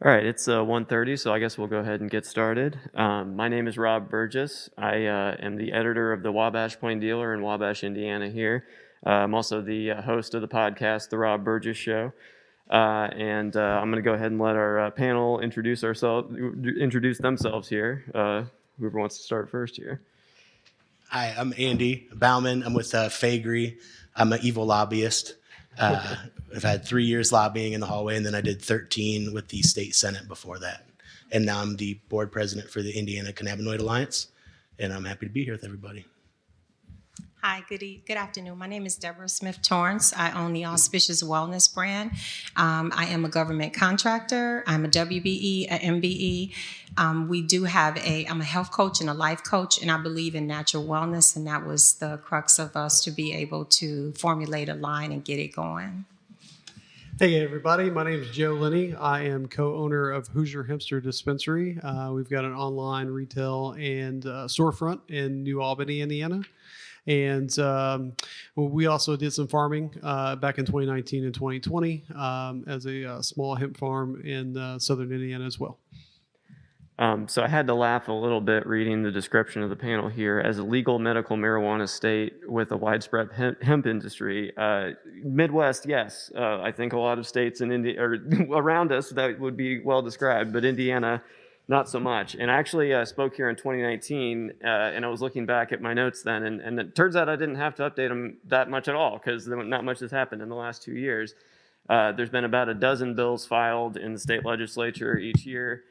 All right, it's 1:30, so I guess we'll go ahead and get started. My name is Rob Burgess. I am the editor of the Wabash Plain Dealer in Wabash, Indiana here. I'm also the host of the podcast, The Rob Burgess Show. And I'm going to go ahead and let our panel introduce themselves here. Whoever wants to start first here. Hi, I'm Andy Bauman. I'm with Faegre. I'm an evil lobbyist. I've had 3 years lobbying in the hallway, and then I did 13 with the state senate before that. And now I'm the board president for the Indiana Cannabinoid Alliance, and I'm happy to be here with everybody. Hi, good afternoon. My name is Debra Smith-Torrence. I own the Auspicious Wellness brand. I am a government contractor. I'm a WBE, a MBE. I'm a health coach and a life coach, and I believe in natural wellness, and that was the crux of us to be able to formulate a line and get it going. Hey everybody, my name is Joe Linne. I am co-owner of Hoosier Hempster Dispensary. We've got an online retail and storefront in New Albany, Indiana. And we also did some farming back in 2019 and 2020 as a small hemp farm in southern Indiana as well. So I had to laugh a little bit reading the description of the panel here. As a legal medical marijuana state with a widespread hemp industry, Midwest, yes. I think a lot of states in India or around us that would be well described, but Indiana, not so much. And I actually spoke here in 2019, and I was looking back at my notes then, and it turns out I didn't have to update them that much at all because not much has happened in the last 2 years. There's been about a dozen bills filed in the state legislature each year.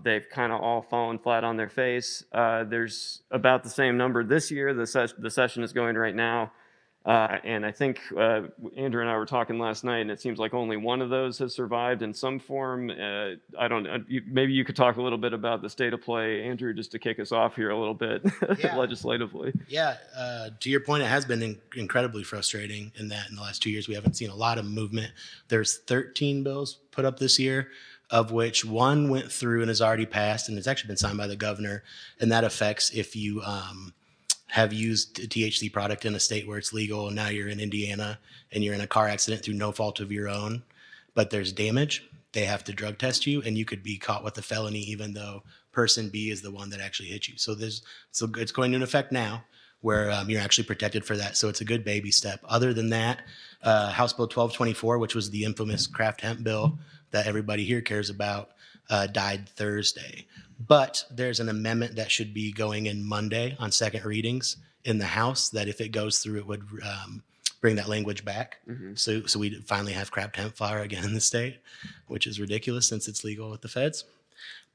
They've kind of all fallen flat on their face. There's about the same number this year. The session is going right now. And I think Andrew and I were talking last night, and it seems like only one of those has survived in some form. I don't know. Maybe you could talk a little bit about the state of play, Andrew, just to kick us off here a little bit legislatively. Yeah, to your point, it has been incredibly frustrating in that in the last 2 years we haven't seen a lot of movement. There's 13 bills put up this year, of which one went through and has already passed, and it's actually been signed by the governor, and that affects if you have used a THC product in a state where it's legal, and now you're in Indiana and you're in a car accident through no fault of your own, but there's damage, they have to drug test you, and you could be caught with a felony even though person B is the one that actually hit you. So it's going into effect now where you're actually protected for that. So it's a good baby step. Other than that, House Bill 1224, which was the infamous craft hemp bill that everybody here cares about, died Thursday. But there's an amendment that should be going in Monday on second readings in the House that if it goes through, it would bring that language back. Mm-hmm. So we finally have craft hemp flower again in the state, which is ridiculous since it's legal with the feds.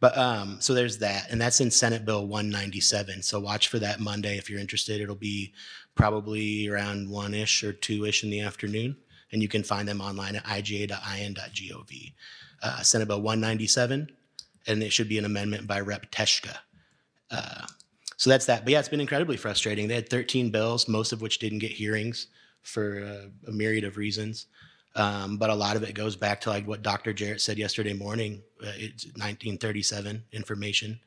But so there's that, and that's in Senate Bill 197. So watch for that Monday if you're interested. It'll be probably around 1-ish or 2-ish in the afternoon, and you can find them online at iga.in.gov. Senate Bill 197. And it should be an amendment by Rep. Teshka. So that's that. But yeah, it's been incredibly frustrating. They had 13 bills, most of which didn't get hearings for a myriad of reasons. But a lot of it goes back to like what Dr. Jarrett said yesterday morning. It's 1937 information.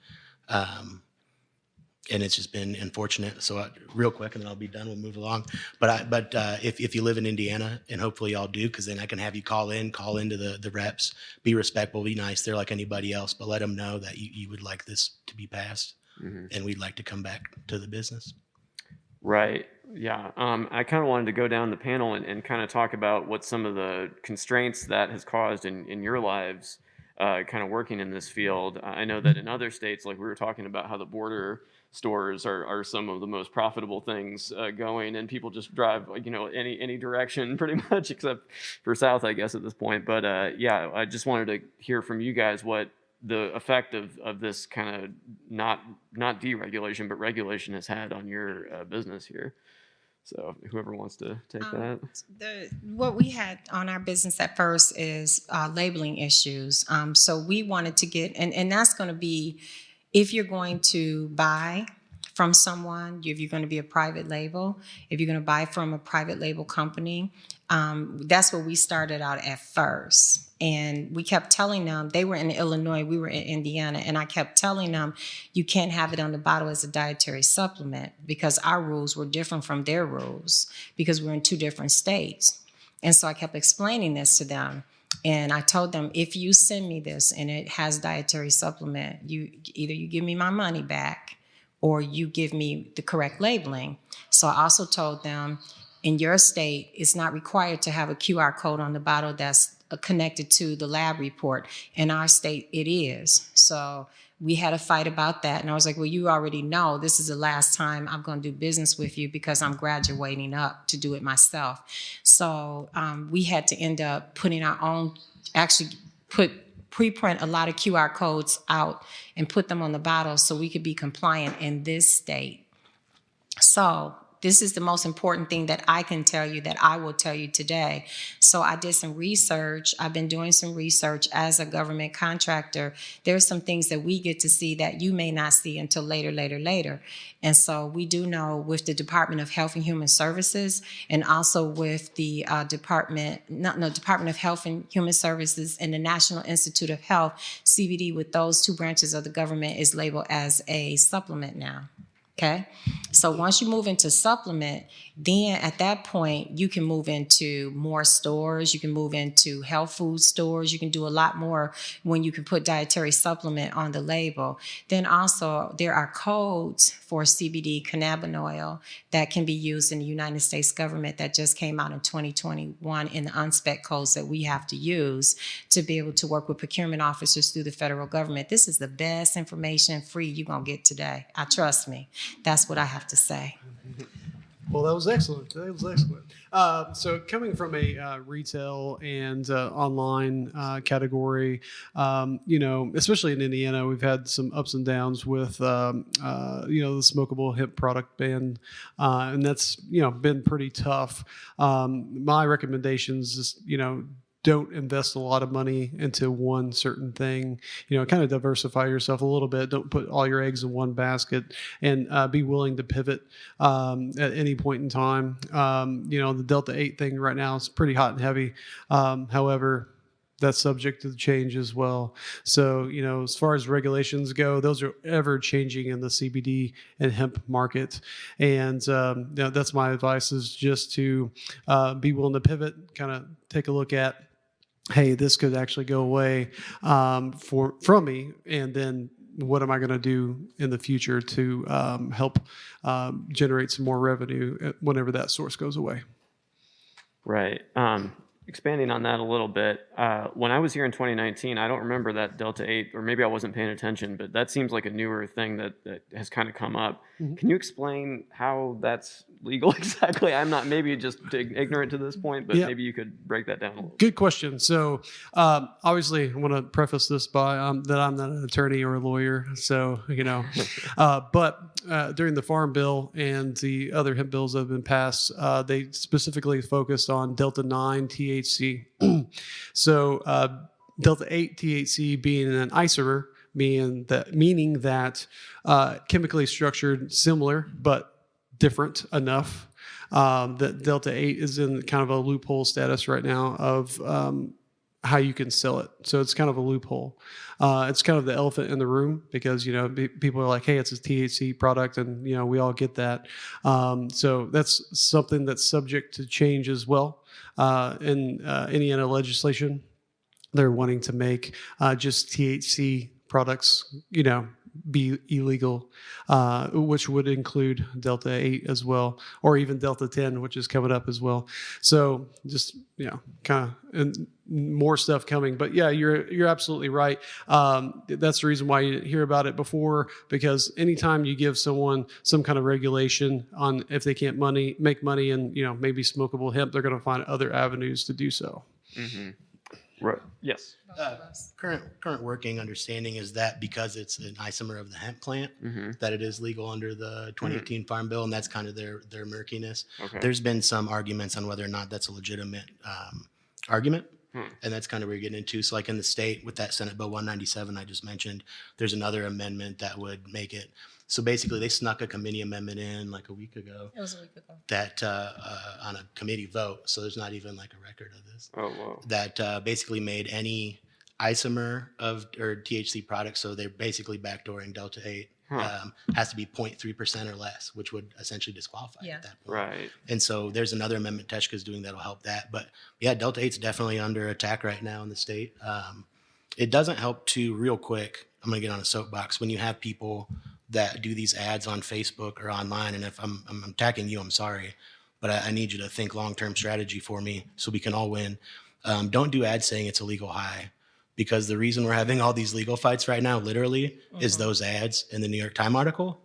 And it's just been unfortunate. So real quick, and then I'll be done. We'll move along. But if you live in Indiana, and hopefully y'all do, because then I can have you call into the reps, be respectful, be nice. They're like anybody else, but let them know that you would like this to be passed, mm-hmm. and we'd like to come back to the business. Right. Yeah. I kind of wanted to go down the panel and kind of talk about what some of the constraints that has caused in your lives, kind of working in this field. I know that in other states, like we were talking about how the border stores are some of the most profitable things going, and people just drive any direction pretty much except for south, I guess, at this point. But yeah, I just wanted to hear from you guys what the effect of this kind of not deregulation but regulation has had on your business here. So whoever wants to take that. What we had on our business at first is labeling issues. So we wanted to get, and that's going to be, if you're going to buy from someone, if you're going to be a private label, if you're going to buy from a private label company, that's what we started out at first. And we kept telling them, they were in Illinois, we were in Indiana, and I kept telling them, you can't have it on the bottle as a dietary supplement because our rules were different from their rules because we're in two different states. And so I kept explaining this to them. And I told them, if you send me this and it has dietary supplement, either you give me my money back or you give me the correct labeling. So I also told them, in your state, it's not required to have a QR code on the bottle that's connected to the lab report. In our state, it is. So we had a fight about that. And I was like, well, you already know this is the last time I'm going to do business with you because I'm graduating up to do it myself. So we had to end up putting our own, actually preprint a lot of QR codes out and put them on the bottles so we could be compliant in this state. So this is the most important thing that I can tell you, that I will tell you today. So I did some research. I've been doing some research as a government contractor. There's some things that we get to see that you may not see until later. And so we do know with the Department of Health and Human Services, and also with the Department of Health and Human Services and the National Institute of Health, CBD with those two branches of the government is labeled as a supplement now. Okay, so once you move into supplement, then at that point, you can move into more stores. You can move into health food stores. You can do a lot more when you can put dietary supplement on the label. Then also, there are codes for CBD cannabinoid that can be used in the United States government that just came out in 2021 in the unspec codes that we have to use to be able to work with procurement officers through the federal government. This is the best information free you're going to get today. Trust me. That's what I have to say. Well, that was excellent. So coming from a retail and online category, especially in Indiana, we've had some ups and downs with, the smokable hemp product ban, and that's, been pretty tough. My recommendations is, don't invest a lot of money into one certain thing. Kind of diversify yourself a little bit. Don't put all your eggs in one basket, and be willing to pivot at any point in time. The Delta 8 thing right now is pretty hot and heavy. However, that's subject to change as well. So, as far as regulations go, those are ever changing in the CBD and hemp market. And that's my advice, is just to be willing to pivot, kind of take a look at, hey, this could actually go away from me, and then what am I going to do in the future to help generate some more revenue whenever that source goes away? Right. Expanding on that a little bit, when I was here in 2019, I don't remember that Delta 8, or maybe I wasn't paying attention, but that seems like a newer thing that has kind of come up. Mm-hmm. Can you explain how that's legal exactly? I'm not maybe just ignorant to this point, but maybe you could break that down a little. Good question. So obviously I want to preface this by that I'm not an attorney or a lawyer. So, but during the Farm Bill and the other hemp bills that have been passed, they specifically focused on Delta 9 THC. So Delta 8 THC being an isomer, meaning that chemically structured similar but different enough that Delta 8 is in kind of a loophole status right now of how you can sell it. So it's kind of a loophole. It's kind of the elephant in the room, because people are like, hey, it's a THC product, and we all get that. So that's something that's subject to change as well. In Indiana legislation, they're wanting to make just THC products, be illegal, which would include Delta 8 as well, or even Delta 10, which is coming up as well. So just, kind of, and more stuff coming. But yeah, you're absolutely right. That's the reason why you didn't hear about it before, because anytime you give someone some kind of regulation on if they can't make money in, maybe smokable hemp, they're going to find other avenues to do so. Mm-hmm. Right. Yes. Current working understanding is that because it's an isomer of the hemp plant, that it is legal under the 2018 Farm Bill, and that's kind of their murkiness. Okay. There's been some arguments on whether or not that's a legitimate argument, and that's kind of where you're getting into. So like in the state with that Senate Bill 197 I just mentioned, there's another amendment that would make it. So basically, they snuck a committee amendment in like a week ago. It was a week ago. That on a committee vote, so there's not even like a record of this. Oh, wow. That basically made any isomer or THC product, so they're basically backdooring Delta 8 has to be 0.3% or less, which would essentially disqualify Yeah. at that point. Right. And so there's another amendment Teshka's doing that'll help that. But yeah, Delta 8's definitely under attack right now in the state. It doesn't help too, real quick. I'm going to get on a soapbox. When you have people that do these ads on Facebook or online, and if I'm attacking you, I'm sorry, but I need you to think long-term strategy for me so we can all win. Don't do ads saying it's a legal high, because the reason we're having all these legal fights right now, literally, is those ads in the New York Times article.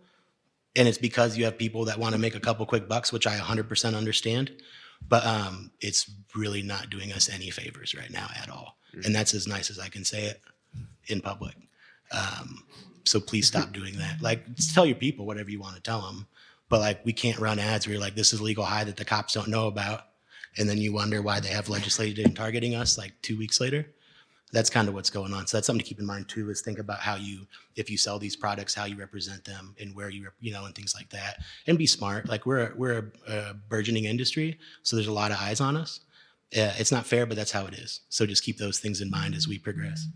And it's because you have people that want to make a couple quick bucks, which I 100% understand. But it's really not doing us any favors right now at all. And that's as nice as I can say it in public. So please stop doing that. Like, tell your people whatever you want to tell them. But like, we can't run ads where you're like, this is legal high that the cops don't know about. And then you wonder why they have legislation targeting us like 2 weeks later. That's kind of what's going on. So that's something to keep in mind too, is think about how you, if you sell these products, how you represent them and where you, and things like that, and be smart. Like we're a burgeoning industry. So there's a lot of eyes on us. It's not fair, but that's how it is. So just keep those things in mind as we progress.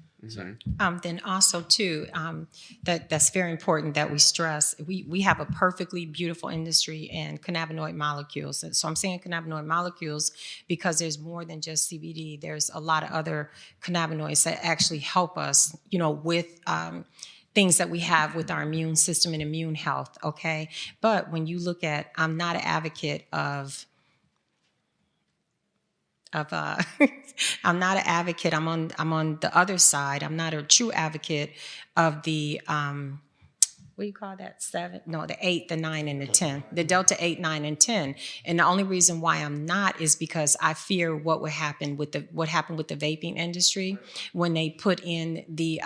Then also too, that's very important that we stress. We have a perfectly beautiful industry in cannabinoid molecules. So I'm saying cannabinoid molecules because there's more than just CBD. There's a lot of other cannabinoids that actually help us, with things that we have with our immune system and immune health. Okay, but when you look at, I'm not an advocate of I'm not an advocate. I'm on the other side. I'm not a true advocate of the what do you call that? 7? No, the 8, the 9, and the 10. The Delta 8, 9, and 10. And the only reason why I'm not is because I fear what happened with the vaping industry when they put in the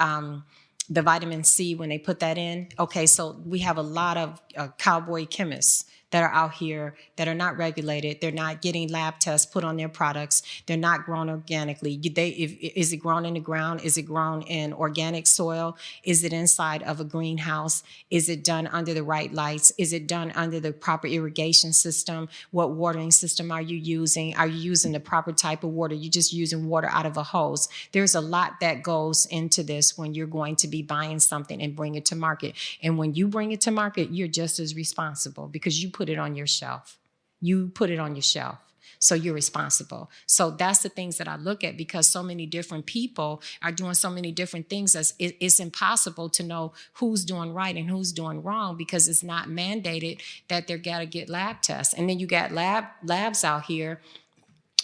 vitamin C, when they put that in. Okay, so we have a lot of cowboy chemists that are out here that are not regulated. They're not getting lab tests put on their products. They're not grown organically. Is it grown in the ground? Is it grown in organic soil? Is it inside of a greenhouse? Is it done under the right lights? Is it done under the proper irrigation system? What watering system are you using? Are you using the proper type of water? You're just using water out of a hose. There's a lot that goes into this when you're going to be buying something and bring it to market. And when you bring it to market, you're just as responsible because you put it on your shelf. You put it on your shelf. So you're responsible. So that's the things that I look at, because so many different people are doing so many different things. It's impossible to know who's doing right and who's doing wrong, because it's not mandated that they're got to get lab tests. And then you got labs out here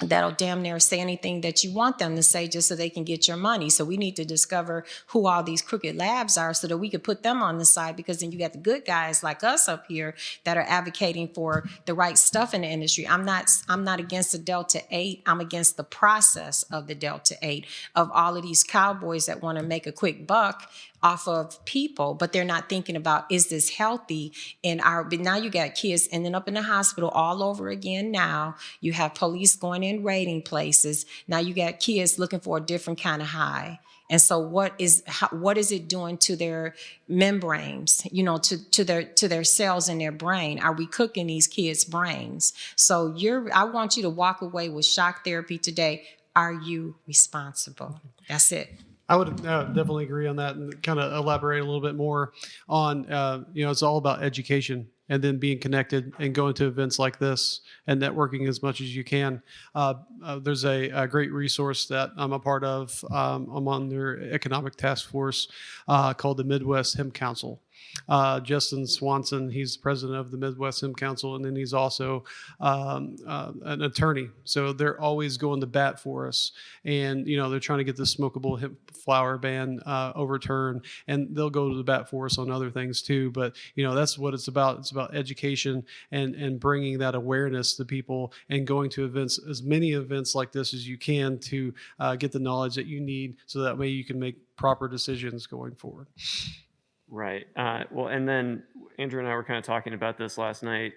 that'll damn near say anything that you want them to say just so they can get your money. So we need to discover who all these crooked labs are so that we could put them on the side, because then you got the good guys like us up here that are advocating for the right stuff in the industry. I'm not against the Delta 8. I'm against the process of the Delta 8, of all of these cowboys that want to make a quick buck off of people, but they're not thinking about, is this healthy? But now you got kids ending up in the hospital all over again. Now you have police going in raiding places. Now you got kids looking for a different kind of high. And so what is it doing to their membranes, to their cells in their brain? Are we cooking these kids' brains? So I want you to walk away with shock therapy today. Are you responsible? That's it. I would definitely agree on that, and kind of elaborate a little bit more on, it's all about education and then being connected and going to events like this and networking as much as you can. There's a great resource that I'm a part of. I'm on their economic task force called the Midwest Hemp Council. Justin Swanson, he's the president of the Midwest Hemp Council, and then he's also an attorney. So they're always going to bat for us. And, they're trying to get the smokable hemp flower ban overturned, and they'll go to the bat for us on other things too. But, that's what it's about. It's about education and bringing that awareness to people and going to events, as many events like this as you can, to get the knowledge that you need so that way you can make proper decisions going forward. Right. Well, and then Andrew and I were kind of talking about this last night,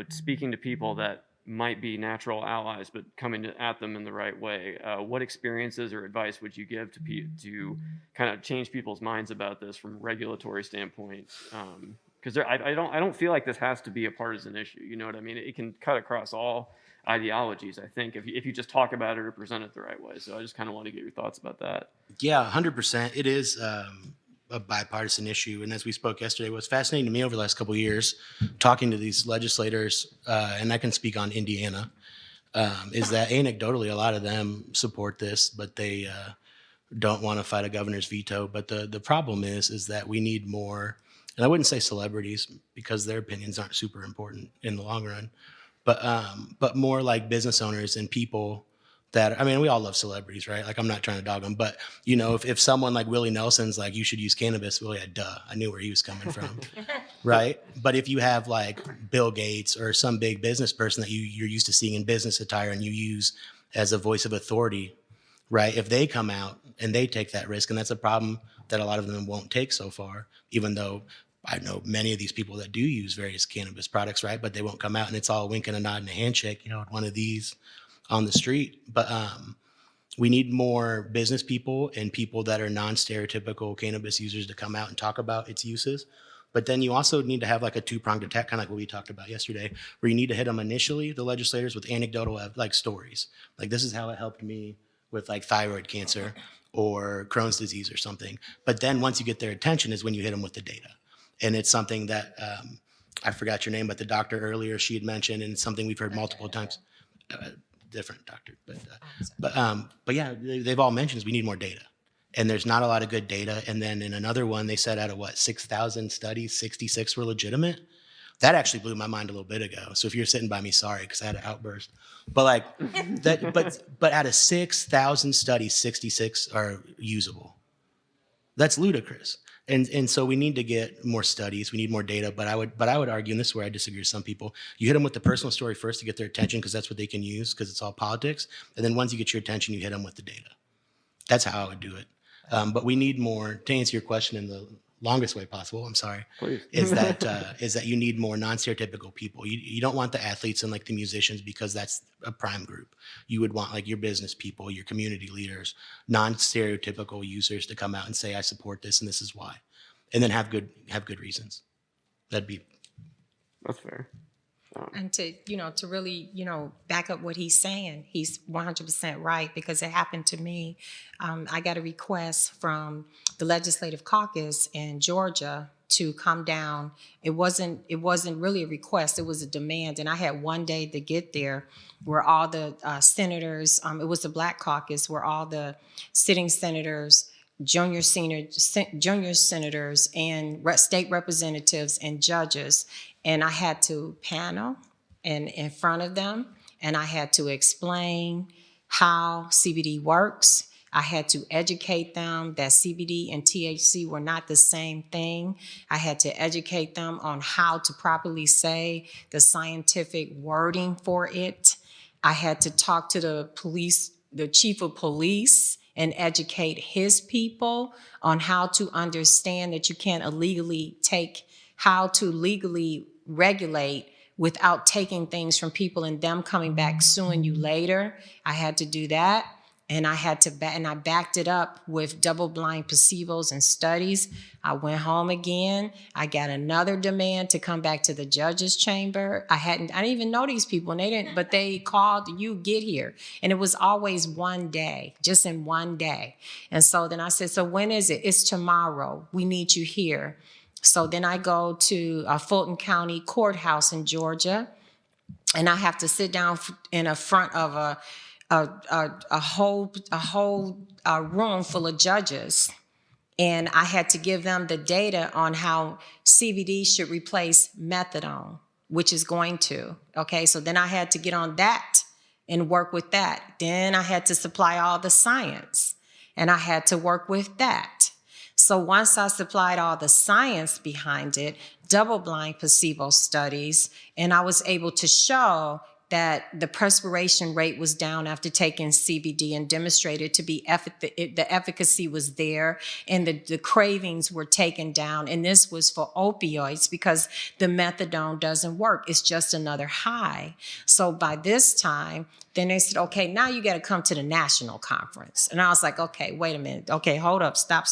speaking to people that might be natural allies, but coming at them in the right way. What experiences or advice would you give to kind of change people's minds about this from a regulatory standpoint? Because I don't feel like this has to be a partisan issue. You know what I mean? It can cut across all ideologies, I think, if you just talk about it or present it the right way. So I just kind of want to get your thoughts about that. Yeah, 100%. It is. a bipartisan issue. And as we spoke yesterday, what's fascinating to me over the last couple of years, talking to these legislators, and I can speak on Indiana, is that anecdotally, a lot of them support this, but they don't want to fight a governor's veto. But the problem is that we need more, and I wouldn't say celebrities because their opinions aren't super important in the long run, but more like business owners and people that, I mean, we all love celebrities, right? Like, I'm not trying to dog them, but you know, if someone like Willie Nelson's like, you should use cannabis, well, yeah, duh, I knew where he was coming from, right? But if you have like Bill Gates or some big business person that you're used to seeing in business attire and you use as a voice of authority, right? If they come out and they take that risk, and that's a problem that a lot of them won't take so far, even though I know many of these people that do use various cannabis products, right? But they won't come out, and it's all a wink and a nod and a handshake, you know, one of these on the street. But we need more business people and people that are non-stereotypical cannabis users to come out and talk about its uses. But then you also need to have like a two-pronged attack, kind of like what we talked about yesterday, where you need to hit them initially, the legislators, with anecdotal like stories. Like, this is how it helped me with like thyroid cancer or Crohn's disease or something. But then once you get their attention is when you hit them with the data. And it's something that, I forgot your name, but the doctor earlier, she had mentioned, and it's something we've heard multiple times. Different doctor, but yeah, they've all mentioned is we need more data, and there's not a lot of good data. And then in another one, they said out of 6,000 studies, 66 were legitimate. That actually blew my mind a little bit ago. So if you're sitting by me, sorry, because I had an outburst. But like that, but out of 6,000 studies, 66 are usable. That's ludicrous. And so we need to get more studies. We need more data. But I would argue, and this is where I disagree with some people, you hit them with the personal story first to get their attention, because that's what they can use, because it's all politics. And then once you get your attention, you hit them with the data. That's how I would do it. But we need more. To answer your question in the longest way possible, I'm sorry, Please. is that you need more non-stereotypical people. You don't want the athletes and like the musicians, because that's a prime group. You would want like your business people, your community leaders, non-stereotypical users to come out and say, I support this and this is why, and then have good reasons. That's fair. And to really, back up what he's saying, he's 100% right, because it happened to me. I got a request from the Legislative Caucus in Georgia to come down. It wasn't really a request, it was a demand. And I had one day to get there, where all the senators, it was the Black Caucus, where all the sitting senators, junior senators, and state representatives and judges. And I had to panel in front of them, and I had to explain how CBD works. I had to educate them that CBD and THC were not the same thing. I had to educate them on how to properly say the scientific wording for it. I had to talk to the chief of police, and educate his people on how to understand that you can't how to legally regulate without taking things from people and them coming back suing you later. I had to do that. And I backed it up with double-blind placebos and studies. I went home again. I got another demand to come back to the judge's chamber. I didn't even know these people, but they called, you get here. And it was always one day, just in one day. And so then I said, so when is it? It's tomorrow. We need you here. So then I go to Fulton County Courthouse in Georgia, and I have to sit down in the front of a whole room full of judges. And I had to give them the data on how CBD should replace methadone, which is going to. Okay, so then I had to get on that and work with that. Then I had to supply all the science, and I had to work with that. So once I supplied all the science behind it, double-blind placebo studies, and I was able to show that the perspiration rate was down after taking CBD, and demonstrated to be the efficacy was there, and the cravings were taken down. And this was for opioids, because the methadone doesn't work. It's just another high. So by this time, then they said, okay, now you got to come to the national conference. And I was like, okay, wait a minute. Okay, hold up, stop.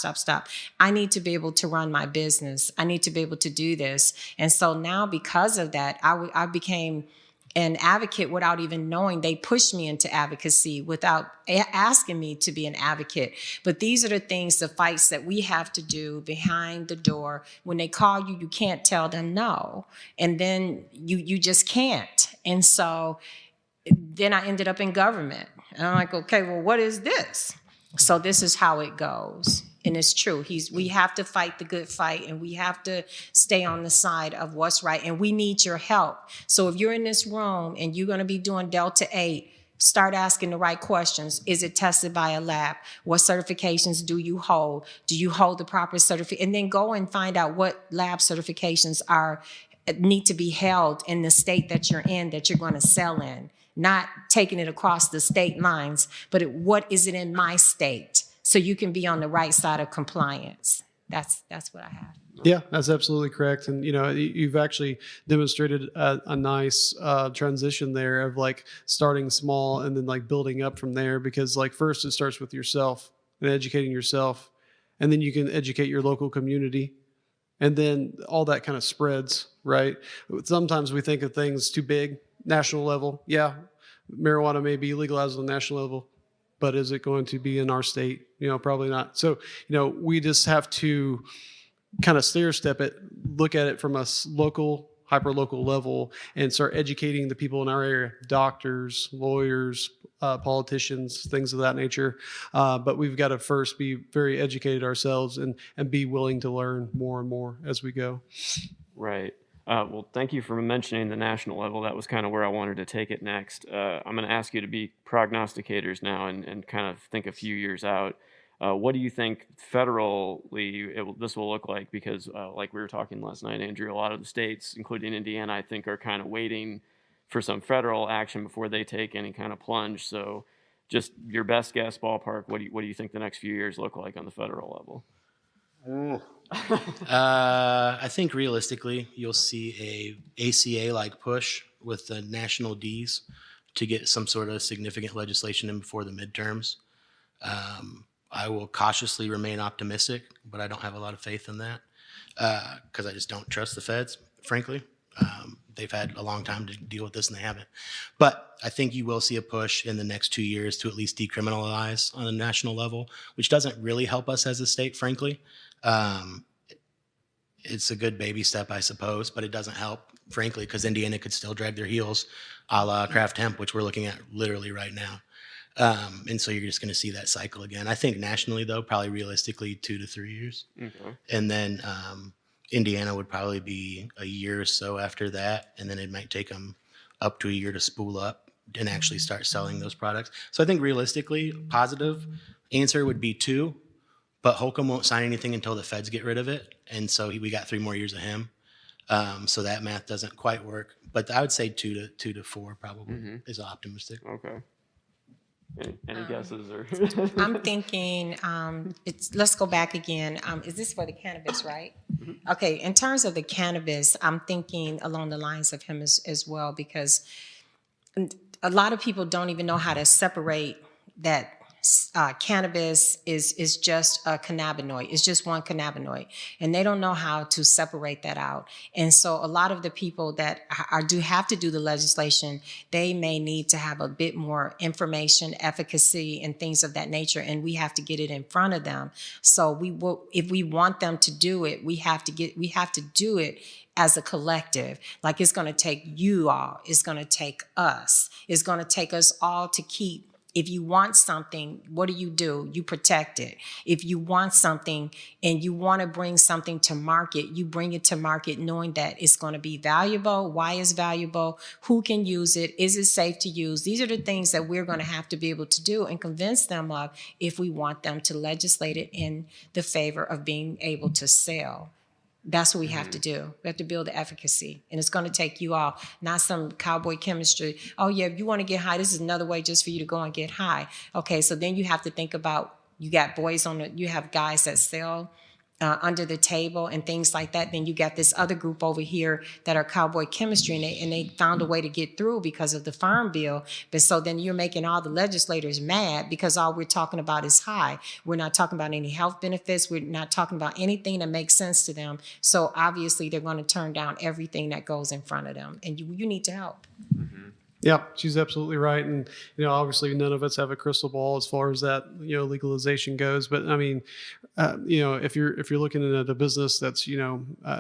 I need to be able to run my business. I need to be able to do this. And so now, because of that, I became an advocate without even knowing. They pushed me into advocacy without asking me to be an advocate. But these are the things, the fights that we have to do behind the door. When they call you, you can't tell them no. And then you just can't. And so then I ended up in government. And I'm like, okay, well, what is this? So this is how it goes. And it's true. We have to fight the good fight, and we have to stay on the side of what's right. And we need your help. So if you're in this room and you're going to be doing Delta 8, start asking the right questions. Is it tested by a lab? What certifications do you hold? Do you hold the proper certificate? And then go and find out what lab certifications need to be held in the state that you're in, that you're going to sell in. Not taking it across the state lines, but what is it in my state? So you can be on the right side of compliance. That's what I have. Yeah, that's absolutely correct. And, you've actually demonstrated a nice transition there of like starting small and then like building up from there, because like first it starts with yourself and educating yourself, and then you can educate your local community. And then all that kind of spreads, right? Sometimes we think of things too big, national level. Yeah, marijuana may be legalized on the national level, but is it going to be in our state? Probably not. So, we just have to kind of stair step it, look at it from a local, hyper-local level, and start educating the people in our area, doctors, lawyers, politicians, things of that nature. But we've got to first be very educated ourselves and be willing to learn more and more as we go. Right. Well, thank you for mentioning the national level. That was kind of where I wanted to take it next. I'm going to ask you to be prognosticators now and kind of think a few years out. What do you think federally this will look like? Because like we were talking last night, Andrew, a lot of the states, including Indiana, I think are kind of waiting for some federal action before they take any kind of plunge. So just your best guess, ballpark, what do you think the next few years look like on the federal level? I think realistically, you'll see a ACA-like push with the national Ds to get some sort of significant legislation in before the midterms. I will cautiously remain optimistic, but I don't have a lot of faith in that because I just don't trust the feds, frankly. They've had a long time to deal with this and they haven't. But I think you will see a push in the next 2 years to at least decriminalize on a national level, which doesn't really help us as a state, frankly. It's a good baby step, I suppose, but it doesn't help, frankly, because Indiana could still drag their heels a la craft hemp, which we're looking at literally right now. And so you're just going to see that cycle again. I think nationally, though, probably realistically 2 to 3 years. Okay. And then Indiana would probably be a year or so after that. And then it might take them up to a year to spool up and actually start selling those products. So I think realistically, positive answer would be 2. But Holcomb won't sign anything until the feds get rid of it. And so we got 3 more years of him. So that math doesn't quite work. But I would say 2 to 4 probably is optimistic. Okay. Any guesses? Or I'm thinking, let's go back again. Is this for the cannabis, right? Mm-hmm. Okay, in terms of the cannabis, I'm thinking along the lines of him as well, because a lot of people don't even know how to separate that cannabis is just a cannabinoid. It's just one cannabinoid. And they don't know how to separate that out. And so a lot of the people that do have to do the legislation, they may need to have a bit more information, efficacy, and things of that nature. And we have to get it in front of them. So if we want them to do it, we have to do it as a collective. Like, it's going to take you all. It's going to take us. It's going to take us all to keep. If you want something, what do? You protect it. If you want something and you want to bring something to market, you bring it to market knowing that it's going to be valuable, why it's valuable, who can use it, is it safe to use? These are the things that we're going to have to be able to do and convince them of if we want them to legislate it in the favor of being able to sell. That's what we have to do. We have to build the efficacy. And it's going to take you all, not some cowboy chemistry. Oh, yeah, if you want to get high, this is another way just for you to go and get high. Okay, so then you have to think about, you got you have guys that sell under the table and things like that. Then you got this other group over here that are cowboy chemistry, and they found a way to get through because of the farm bill. But so then you're making all the legislators mad because all we're talking about is high. We're not talking about any health benefits. We're not talking about anything that makes sense to them. So obviously they're going to turn down everything that goes in front of them, and you need to help. Mm-hmm. Yeah, she's absolutely right. And, obviously none of us have a crystal ball as far as that, legalization goes. But I mean, if you're looking at a business that's,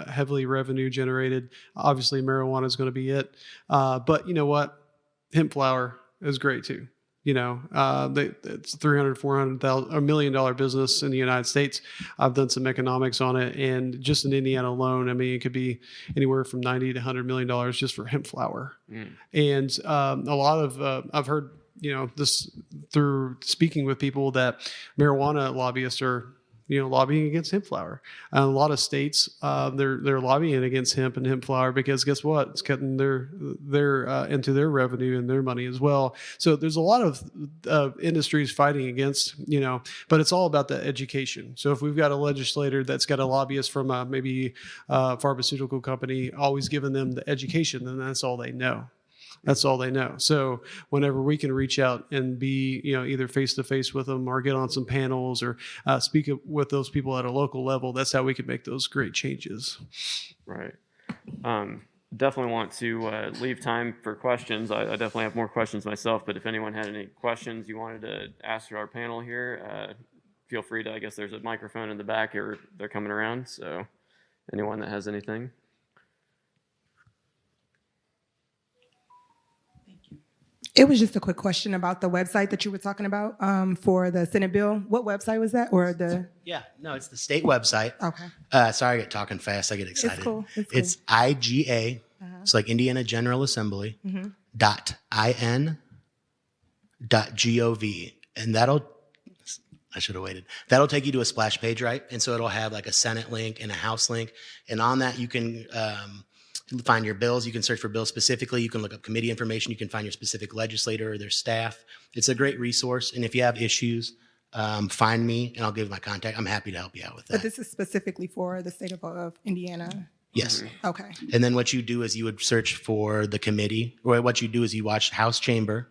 heavily revenue generated, obviously marijuana is going to be it. But you know what? Hemp flower is great too. It's 300, 400,000, $1 million business in the United States. I've done some economics on it, and just in Indiana alone, I mean, it could be anywhere from 90 to $100 million just for hemp flower. And a lot of I've heard, this through speaking with people that marijuana lobbyists are lobbying against hemp flower. A lot of states, they're lobbying against hemp and hemp flower because guess what? It's cutting their into their revenue and their money as well. So there's a lot of industries fighting against, but it's all about the education. So if we've got a legislator that's got a lobbyist from maybe a pharmaceutical company, always giving them the education, then that's all they know. That's all they know. So whenever we can reach out and be, either face to face with them or get on some panels or speak with those people at a local level, that's how we can make those great changes. Right. Definitely want to leave time for questions. I definitely have more questions myself, but if anyone had any questions you wanted to ask our panel here, feel free to. I guess there's a microphone in the back, or they're coming around. So anyone that has anything. It was just a quick question about the website that you were talking about for the Senate bill. What website was that? Or the? Yeah, no, it's the state website. Okay. Sorry, I get talking fast. I get excited. It's cool. It's IGA. It's like Indiana General Assembly .in.gov, and I should have waited. That'll take you to a splash page, right? And so it'll have like a Senate link and a House link, and on that you can find your bills. You can search for bills specifically. You can look up committee information. You can find your specific legislator or their staff. It's a great resource. And if you have issues, find me and I'll give my contact. I'm happy to help you out with that. But this is specifically for the state of Indiana? Yes. Okay. And then what you do is you would search for the committee, or what you do is you watch House Chamber,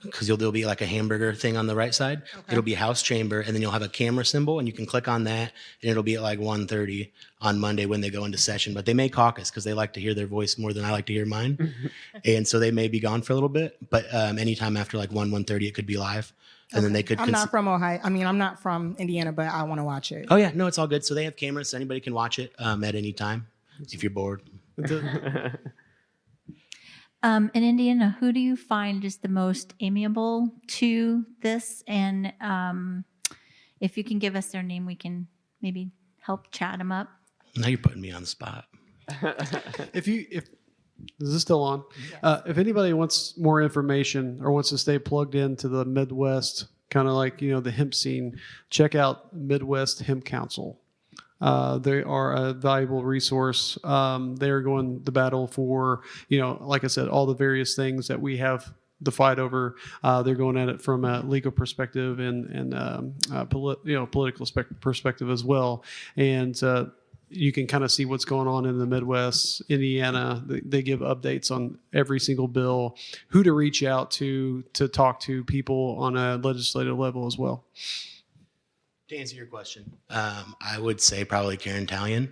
because there'll be like a hamburger thing on the right side. Okay. It'll be House Chamber, and then you'll have a camera symbol, and you can click on that, and it'll be at like 1:30 on Monday when they go into session. But they may caucus because they like to hear their voice more than I like to hear mine. And so they may be gone for a little bit, but anytime after like 1:30, it could be live. And then they could. I'm not from Ohio. I mean, I'm not from Indiana, but I want to watch it. Oh yeah, no, it's all good. So they have cameras, so anybody can watch it at any time if you're bored. In Indiana, who do you find is the most amiable to this? And if you can give us their name, we can maybe help chat them up. Now you're putting me on the spot. If is this still on? Yeah. If anybody wants more information or wants to stay plugged into the Midwest, kind of like the hemp scene, check out Midwest Hemp Council. They are a valuable resource. They are going the battle for, like I said, all the various things that we have to fight over. They're going at it from a legal perspective and political perspective as well. And you can kind of see what's going on in the Midwest, Indiana. They give updates on every single bill, who to reach out to talk to people on a legislative level as well. To answer your question, I would say probably Karen Talion,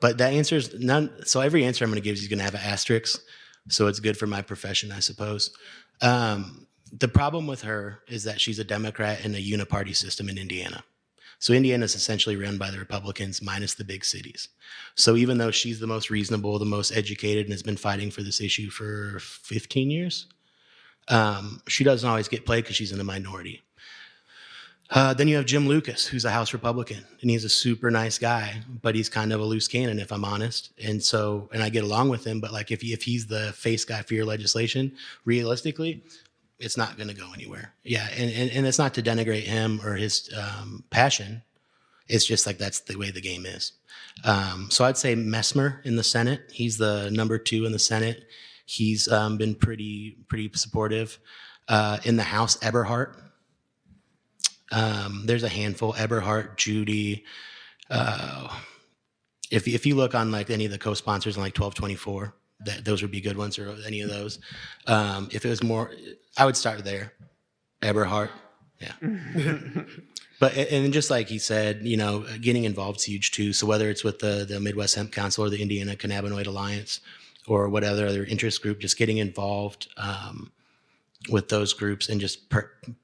but that answer is none. So every answer I'm going to give is going to have an asterisk. So it's good for my profession, I suppose. The problem with her is that she's a Democrat in a uniparty system in Indiana. So Indiana is essentially run by the Republicans minus the big cities. So even though she's the most reasonable, the most educated, and has been fighting for this issue for 15 years, she doesn't always get played because she's in the minority. Then you have Jim Lucas, who's a House Republican, and he's a super nice guy, but he's kind of a loose cannon, if I'm honest. And I get along with him, but like if he's the face guy for your legislation, realistically, it's not going to go anywhere. Yeah, and it's not to denigrate him or his passion. It's just like that's the way the game is. So I'd say Messmer in the Senate. He's the number 2 in the Senate. He's been pretty supportive. In the House, Eberhart. There's a handful: Eberhart, Judy. If you look on like any of the co-sponsors on like 1224, those would be good ones, or any of those. If it was more, I would start there. Eberhart, yeah. But and just like he said, getting involved is huge too. So whether it's with the Midwest Hemp Council or the Indiana Cannabinoid Alliance, or whatever other interest group, just getting involved with those groups and just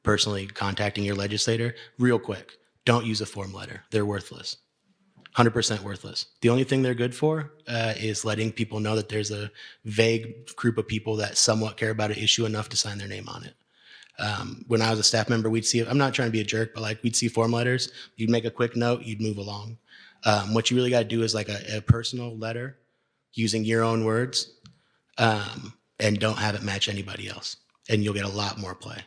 personally contacting your legislator real quick. Don't use a form letter. They're worthless. 100% worthless. The only thing they're good for is letting people know that there's a vague group of people that somewhat care about an issue enough to sign their name on it. When I was a staff member, we'd see, I'm not trying to be a jerk, but like we'd see form letters, you'd make a quick note, you'd move along. What you really got to do is like a personal letter using your own words, and don't have it match anybody else. And you'll get a lot more play.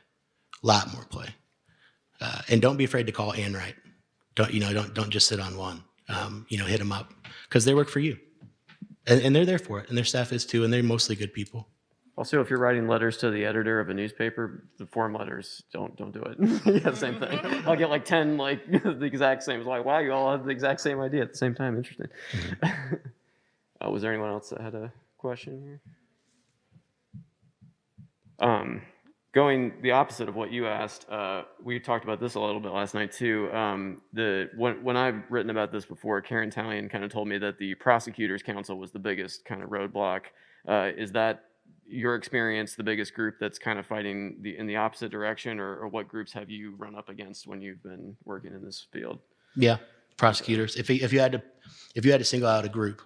And don't be afraid to call and write. Don't just sit on one. Hit them up because they work for you, and they're there for it, and their staff is too, and they're mostly good people. Also, if you're writing letters to the editor of a newspaper, the form letters, don't do it. Yeah, same thing. I'll get like 10 like the exact same. It's like, wow, you all have the exact same idea at the same time. Interesting. Was there anyone else that had a question here? Going the opposite of what you asked, we talked about this a little bit last night too. When I've written about this before, Karen Talion kind of told me that the Prosecutors Council was the biggest kind of roadblock. Is that your experience, the biggest group that's kind of fighting in the opposite direction, or what groups have you run up against when you've been working in this field? Yeah, prosecutors. If you had to single out a group,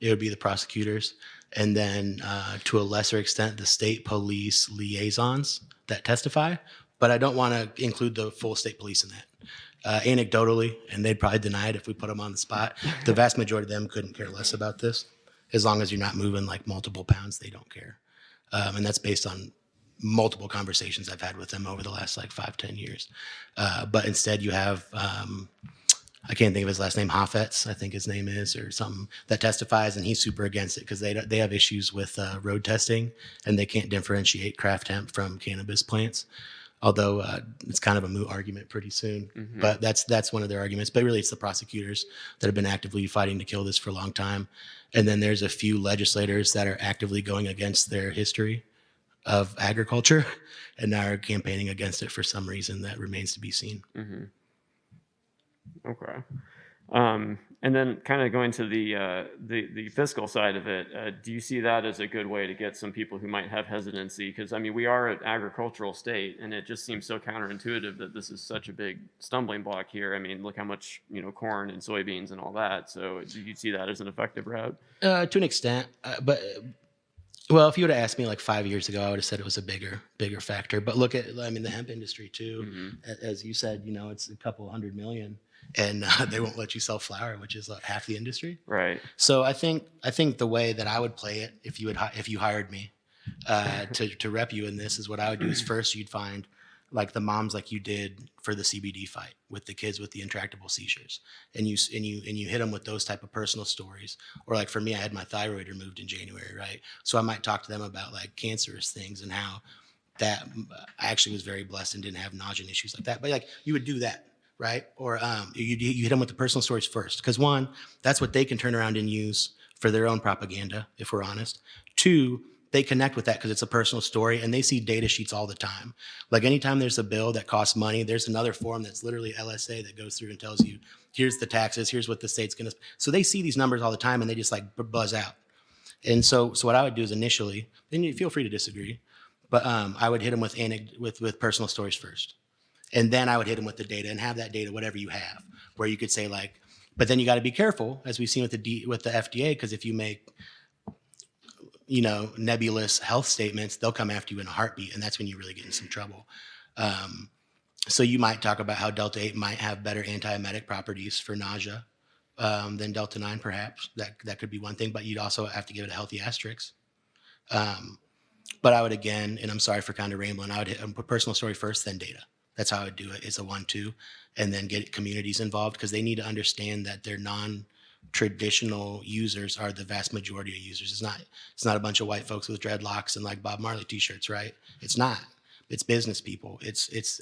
it would be the prosecutors, and then to a lesser extent, the state police liaisons that testify. But I don't want to include the full state police in that. Anecdotally, and they'd probably deny it if we put them on the spot, the vast majority of them couldn't care less about this. As long as you're not moving like multiple pounds, they don't care. And that's based on multiple conversations I've had with them over the last like 5-10 years. But instead you have, I can't think of his last name, Hoffetz, I think his name is, or something, that testifies, and he's super against it because they have issues with road testing, and they can't differentiate craft hemp from cannabis plants. Although it's kind of a moot argument pretty soon, but that's one of their arguments. But really, it's the prosecutors that have been actively fighting to kill this for a long time. And then there's a few legislators that are actively going against their history of agriculture and now are campaigning against it for some reason that remains to be seen. Okay. And then kind of going to the fiscal side of it, do you see that as a good way to get some people who might have hesitancy? Because, I mean, we are an agricultural state, and it just seems so counterintuitive that this is such a big stumbling block here. I mean, look how much, corn and soybeans and all that. So do you see that as an effective route? To an extent. Well, if you would have asked me like 5 years ago, I would have said it was a bigger factor. But look at, the hemp industry too. As you said, it's a couple $100 million. And they won't let you sell flower, which is half the industry. Right. So I think the way that I would play it, if you hired me to rep you in this, is what I would do is first you'd find like the moms like you did for the CBD fight with the kids with the intractable seizures, and you hit them with those type of personal stories. Or like for me, I had my thyroid removed in January, right? So I might talk to them about like cancerous things and how that I actually was very blessed and didn't have nausea and issues like that. But like you would do that. Right? Or you hit them with the personal stories first. Because one, that's what they can turn around and use for their own propaganda, if we're honest. Two, they connect with that because it's a personal story and they see data sheets all the time. Like anytime there's a bill that costs money, there's another form that's literally LSA that goes through and tells you, here's the taxes, here's what the state's going to. So they see these numbers all the time and they just like buzz out. And so what I would do is initially, and you feel free to disagree, but I would hit them with personal stories first. And then I would hit them with the data and have that data, whatever you have, where you could say like, but then you got to be careful, as we've seen with the FDA, because if you make, nebulous health statements, they'll come after you in a heartbeat, and that's when you really get in some trouble. So you might talk about how Delta 8 might have better antiemetic properties for nausea than Delta 9, perhaps. That could be one thing, but you'd also have to give it a healthy asterisk. But I would again, and I'm sorry for kind of rambling, I would put personal story first, then data. That's how I would do it. It's a 1-2, and then get communities involved because they need to understand that their non-traditional users are the vast majority of users. It's not a bunch of white folks with dreadlocks and like Bob Marley t-shirts, right? It's not. It's business people. It's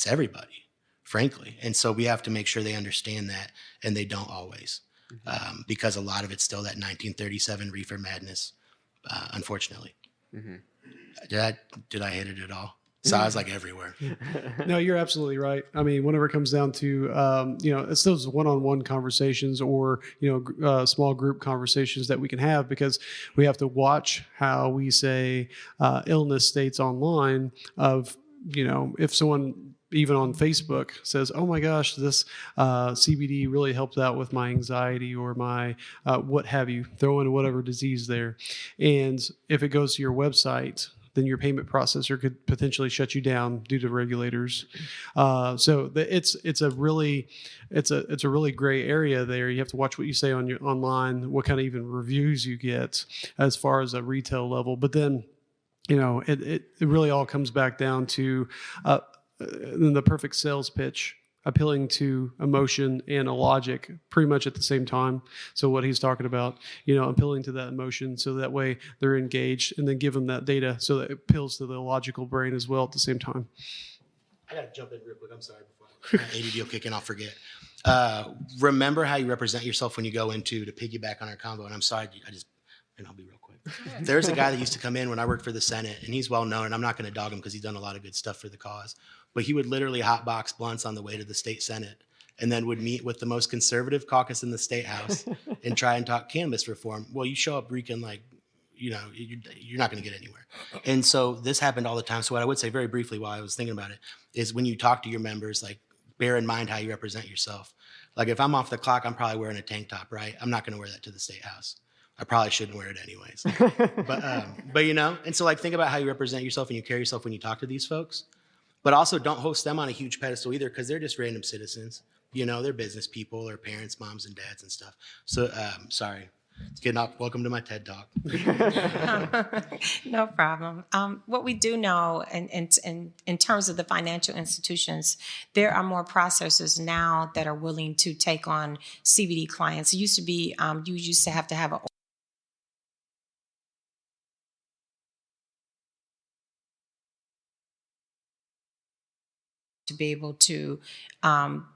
everybody, frankly. And so we have to make sure they understand that, and they don't always, because a lot of it's still that 1937 reefer madness, unfortunately. Did I hit it at all? So I was like everywhere. No, you're absolutely right. I mean, whenever it comes down to, it's those one-on-one conversations or, small group conversations that we can have, because we have to watch how we say illness states online of, if someone even on Facebook says, "Oh my gosh, this CBD really helped out with my anxiety or my what have you," throw in whatever disease there. And if it goes to your website, then your payment processor could potentially shut you down due to regulators. It's a really gray area there. You have to watch what you say on your online, what kind of even reviews you get as far as a retail level. But then, it really all comes back down to the perfect sales pitch, appealing to emotion and a logic pretty much at the same time. So what he's talking about, appealing to that emotion so that way they're engaged, and then give them that data so that it appeals to the logical brain as well at the same time. I got to jump in real quick. I'm sorry. Before ADD will kick in, I'll forget. Remember how you represent yourself when you go into, to piggyback on our combo, and I'm sorry, and I'll be real quick. There's a guy that used to come in when I worked for the Senate, and he's well known, and I'm not going to dog him because he's done a lot of good stuff for the cause, but he would literally hotbox blunts on the way to the state Senate, and then would meet with the most conservative caucus in the state house and try and talk cannabis reform. Well, you show up reeking like, you're not going to get anywhere. And so this happened all the time. So what I would say very briefly while I was thinking about it is, when you talk to your members, like, bear in mind how you represent yourself. Like, if I'm off the clock, I'm probably wearing a tank top, right? I'm not going to wear that to the state house. I probably shouldn't wear it anyways. But and so, like, think about how you represent yourself and you carry yourself when you talk to these folks. But also don't host them on a huge pedestal either, because they're just random citizens. They're business people or parents, moms and dads and stuff. So sorry. It's getting up. Welcome to my TED Talk. No problem. What we do know, in terms of the financial institutions, there are more processors now that are willing to take on CBD clients. It used to be, you used to have a to be able to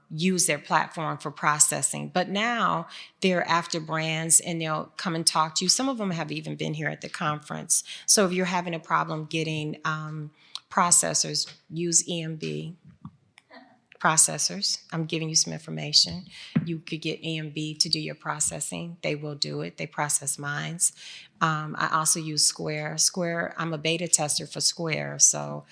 use their platform for processing. But now they're after brands, and they'll come and talk to you. Some of them have even been here at the conference. So if you're having a problem getting processors, use EMB processors. I'm giving you some information. You could get EMB to do your processing. They will do it. They process mines. I also use Square. Square, I'm a beta tester for Square, so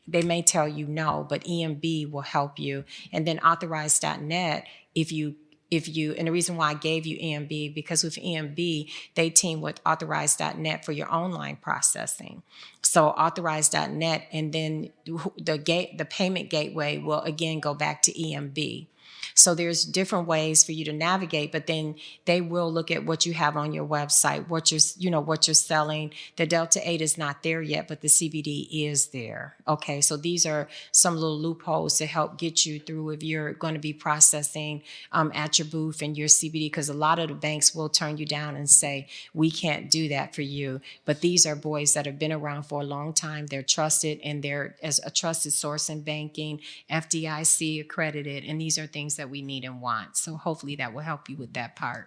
they may tell you no, but EMB will help you. And then authorize.net, if you, and the reason why I gave you EMB, because with EMB, they team with authorize.net for your online processing. So authorize.net, and then the payment gateway will again go back to EMB. So there's different ways for you to navigate, but then they will look at what you have on your website, what you're selling. The Delta 8 is not there yet, but the CBD is there. Okay, so these are some little loopholes to help get you through if you're going to be processing at your booth and your CBD, because a lot of the banks will turn you down and say, we can't do that for you. But these are boys that have been around for a long time. They're trusted, and they're as a trusted source in banking, FDIC accredited, and these are things that we need and want. So hopefully that will help you with that part.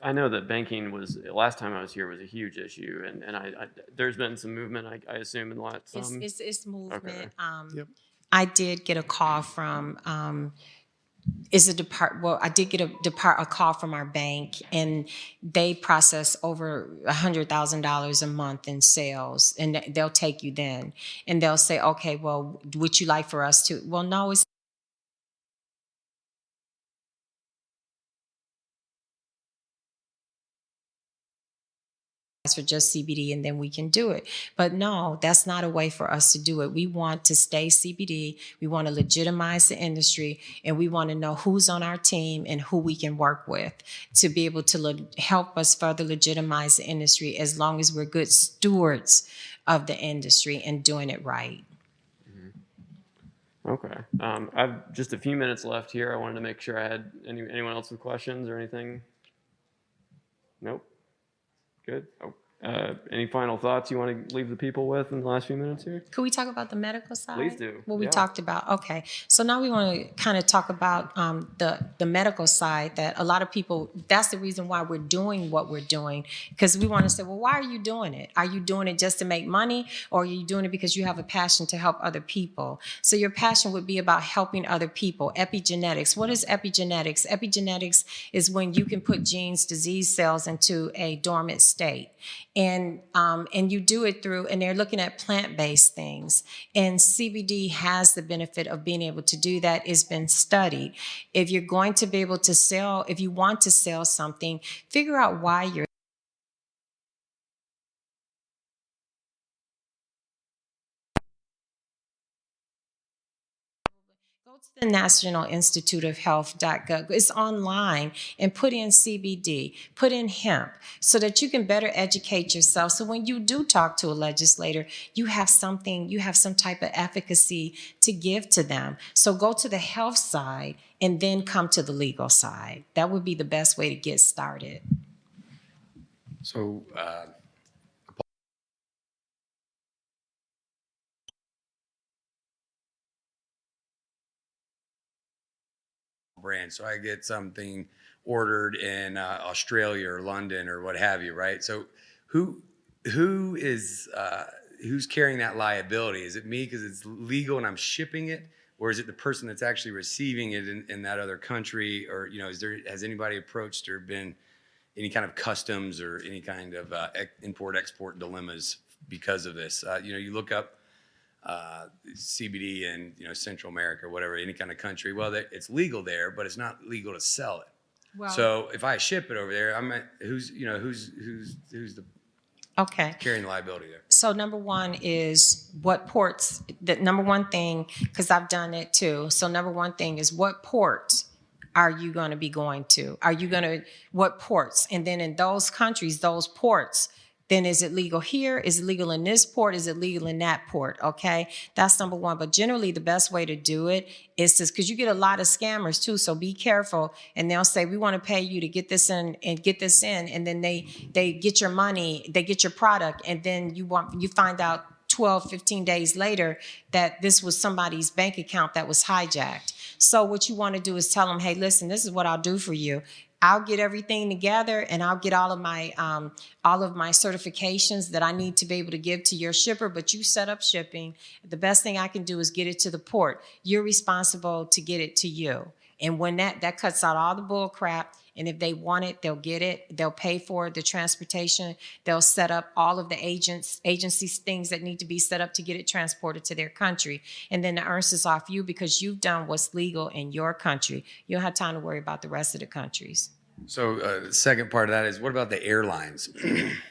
I know that banking was, last time I was here, was a huge issue, and I there's been some movement, I assume, in the last. It's movement. Okay. Yep. I did get a call from I did get a call from our bank, and they process over $100,000 a month in sales, and they'll take you then, and they'll say, okay, well, would you like for us to? Well, no, it's for just CBD, and then we can do it. But no, that's not a way for us to do it. We want to stay CBD. We want to legitimize the industry, and we want to know who's on our team and who we can work with to be able to help us further legitimize the industry, as long as we're good stewards of the industry and doing it right. Okay. I've just a few minutes left here. I wanted to make sure I had anyone else with questions or anything. Nope. Good. Oh, Any final thoughts you want to leave the people with in the last few minutes here? Could we talk about the medical side? Please do. What we Yeah. talked about. Okay. So now we want to kind of talk about the medical side, that a lot of people, that's the reason why we're doing what we're doing, because we want to say, well, why are you doing it? Are you doing it just to make money, or are you doing it because you have a passion to help other people? So your passion would be about helping other people. Epigenetics. What is epigenetics? Epigenetics is when you can put genes, disease cells into a dormant state. And you do it through, and they're looking at plant-based things. And CBD has the benefit of being able to do that. It's been studied. If you're going to be able to sell, if you want to sell something, figure out why you're Go to the National Institute of Health.gov. It's online, and put in CBD, put in hemp, so that you can better educate yourself. So when you do talk to a legislator, you have something, you have some type of efficacy to give to them. So go to the health side and then come to the legal side. That would be the best way to get started. So, brand. So I get something ordered in Australia or London or what have you, right? So who is who's carrying that liability? Is it me because it's legal and I'm shipping it, or is it the person that's actually receiving it in that other country? Or has anybody approached or been any kind of customs or any kind of import-export dilemmas because of this? You look up CBD in Central America, whatever, any kind of country. Well, it's legal there, but it's not legal to sell it. Well, So if I ship it over there, who's the okay. carrying the liability there? So number one is what ports, the number one thing, because I've done it too. So number one thing is, what ports are you going to be going to? What ports? And then in those countries, those ports, then is it legal here? Is it legal in this port? Is it legal in that port? Okay, that's number one. But generally, the best way to do it is to, because you get a lot of scammers too, so be careful. And they'll say, we want to pay you to get this in and get this in, and then they get your money, they get your product, and then you find out 12, 15 days later that this was somebody's bank account that was hijacked. So what you want to do is tell them, hey, listen, this is what I'll do for you. I'll get everything together, and I'll get all of my certifications that I need to be able to give to your shipper, but you set up shipping. The best thing I can do is get it to the port. You're responsible to get it to you. And when that cuts out all the bull crap, and if they want it, they'll get it. They'll pay for the transportation. They'll set up all of the agencies, things that need to be set up to get it transported to their country. And then the earnest is off you, because you've done what's legal in your country. You don't have time to worry about the rest of the countries. So the second part of that is, what about the airlines?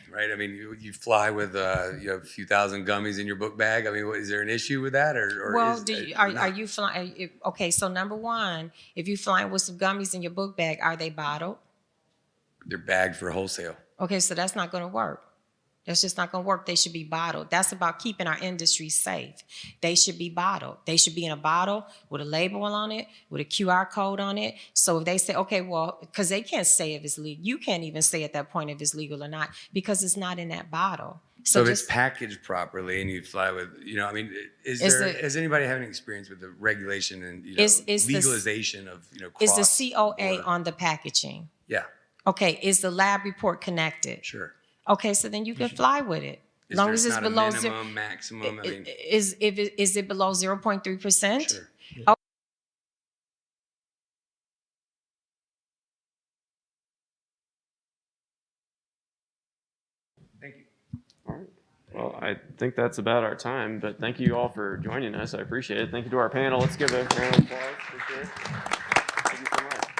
Right? I mean, you fly with you have a few thousand gummies in your book bag. I mean, is there an issue with that, or well, are you flying? Okay, so number one, if you're flying with some gummies in your book bag, are they bottled? They're bagged for wholesale. Okay, so that's not going to work. That's just not going to work. They should be bottled. That's about keeping our industry safe. They should be bottled. They should be in a bottle with a label on it, with a QR code on it. So if they say, okay, well, because they can't say if it's legal. You can't even say at that point if it's legal or not, because it's not in that bottle. So if it's packaged properly and you fly with, I mean, has anybody having experience with the regulation and legalization of Is the COA on the packaging? Yeah. Okay. Is the lab report connected? Sure. Okay, so then you can fly with it. As long as it's below minimum, maximum. I mean, is it below 0.3%? Sure. Yeah. Oh. Thank you. All right. Well, I think that's about our time, but thank you all for joining us. I appreciate it. Thank you to our panel. Let's give a round of applause. Appreciate it. Thank you so much.